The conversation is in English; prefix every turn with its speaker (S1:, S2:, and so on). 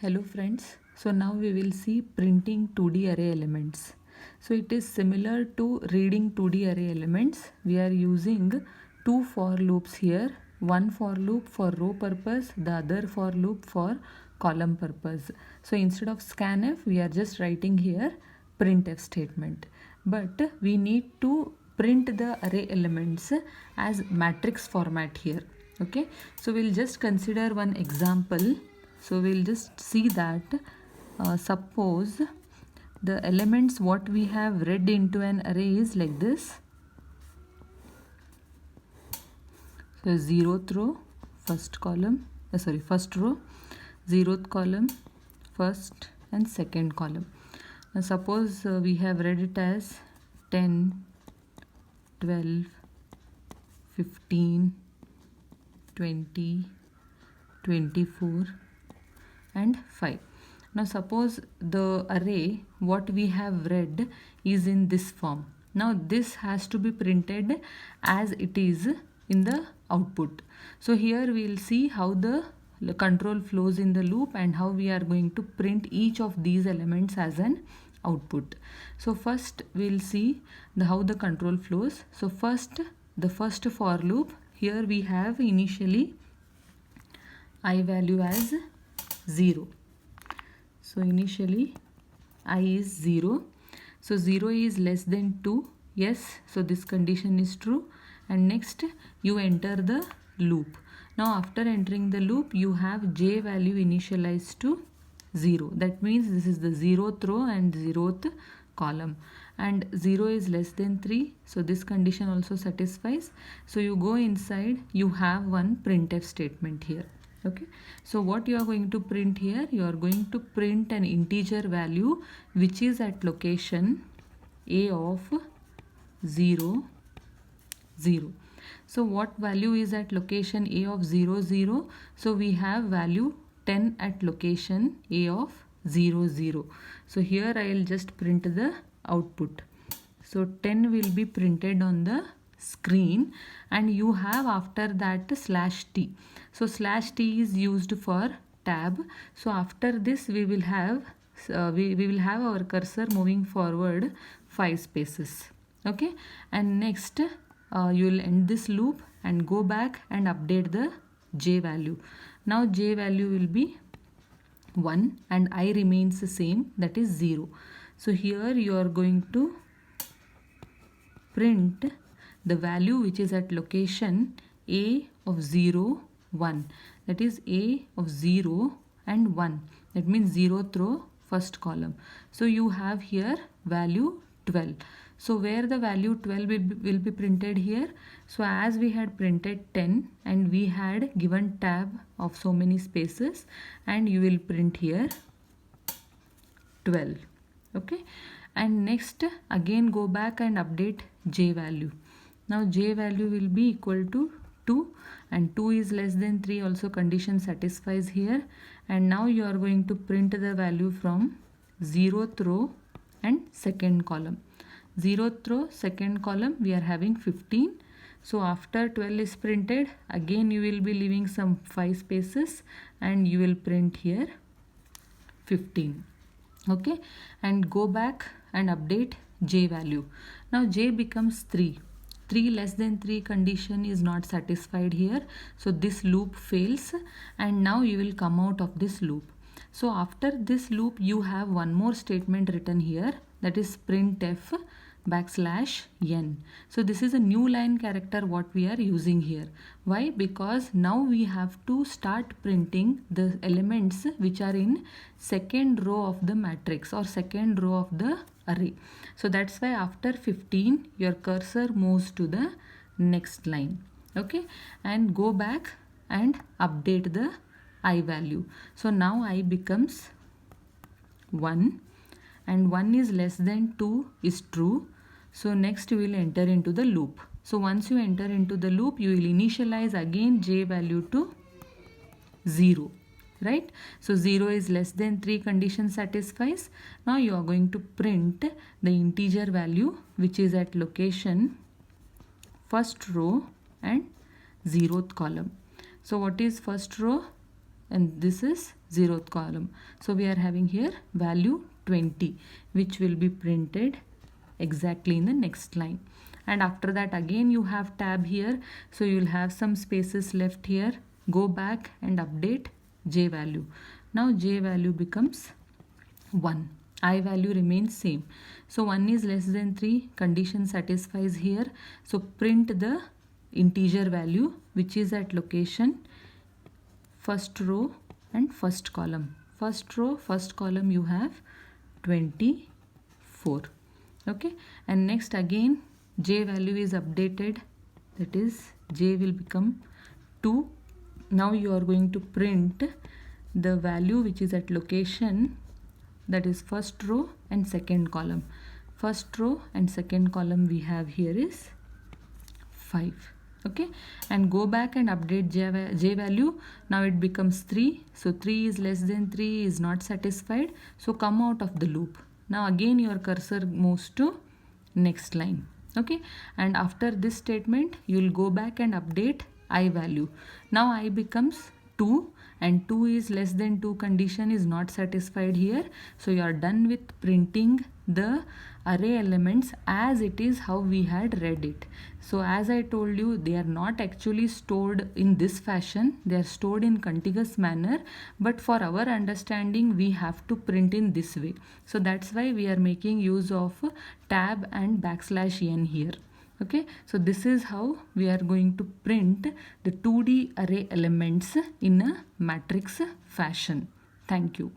S1: Hello friends, so now we will see printing 2D array elements. So it is similar to reading 2D array elements. We are using two for loops here, one for loop for row purpose, the other for loop for column purpose. So instead of scanf, we are just writing here printf statement. But we need to print the array elements as matrix format here. Okay, so we'll just consider one example. So we'll just see that suppose the elements what we have read into an array is like this. So 0th row, first column, first row, 0th column, first and second column. Now suppose we have read it as 10, 12, 15, 20, 24 and 5. Now suppose the array what we have read is in this form. Now this has to be printed as it is in the output. So here we will see how the control flows in the loop and how we are going to print each of these elements as an output. So first we will see how the control flows. So first, the first for loop, here we have initially I value as 0. So initially I is 0. So 0 is less than 2. Yes, so this condition is true. And next you enter the loop. Now after entering the loop, you have j value initialized to 0. That means this is the 0th row and 0th column. And 0 is less than 3. So this condition also satisfies. So you go inside, you have one printf statement here. Okay, so what you are going to print here, you are going to print an integer value which is at location a of 0, 0. So what value is at location a of 0, 0? So we have value 10 at location a of 0, 0. So here I will just print the output. So 10 will be printed on the screen and you have after that slash t. So slash t is used for tab. So after this we will have we will have our cursor moving forward 5 spaces. Okay, and next you will end this loop and go back and update the j value. Now j value will be 1 and I remains the same, that is 0. So here you are going to print the value which is at location a of 0, 1. That is a of 0 and 1. That means 0th row, first column. So you have here value 12. So where the value 12 will be printed here. So as we had printed 10 and we had given tab of so many spaces, and you will print here 12. Okay, and next again go back and update j value. Now j value will be equal to 2 and 2 is less than 3, also condition satisfies here. And now you are going to print the value from 0th row and second column. 0th row, second column, we are having 15. So after 12 is printed, again you will be leaving some 5 spaces and you will print here 15. Okay, and go back and update j value. Now j becomes 3. 3 less than 3 condition is not satisfied here. So this loop fails and now you will come out of this loop. So after this loop you have one more statement written here, that is printf \n. So this is a new line character what we are using here. Why? Because now we have to start printing the elements which are in second row of the matrix or second row of the array. So that's why after 15 your cursor moves to the next line. Okay, and go back and update the I value. So now I becomes 1 and 1 is less than 2 is true. So next you will enter into the loop. So once you enter into the loop, you will initialize again j value to 0, right? So 0 is less than 3 condition satisfies. Now you are going to print the integer value which is at location first row and 0th column. So what is first row? and this is 0th column. So we are having here value 20, which will be printed exactly in the next line. And after that again you have tab here, so you will have some spaces left here. Go back and update j value. Now j value becomes 1. I value remains same. So 1 is less than 3, condition satisfies here. So print the integer value which is at location first row and first column. First row, first column you have 24. Okay, and next again j value is updated, that is j will become 2. Now you are going to print the value which is at location, that is first row and second column. First row and second column we have here is 5. Okay, and go back and update j value. Now it becomes 3. So 3 is less than 3 is not satisfied, so come out of the loop. Now again your cursor moves to next line. Okay, and after this statement you will go back and update I value. Now I becomes 2 and 2 is less than 2 condition is not satisfied here. So you are done with printing the array elements as it is how we had read it. So as I told you, they are not actually stored in this fashion, they are stored in contiguous manner, but for our understanding we have to print in this way. So that's why we are making use of tab and \n here. Okay, so this is how we are going to print the 2D array elements in a matrix fashion. Thank you.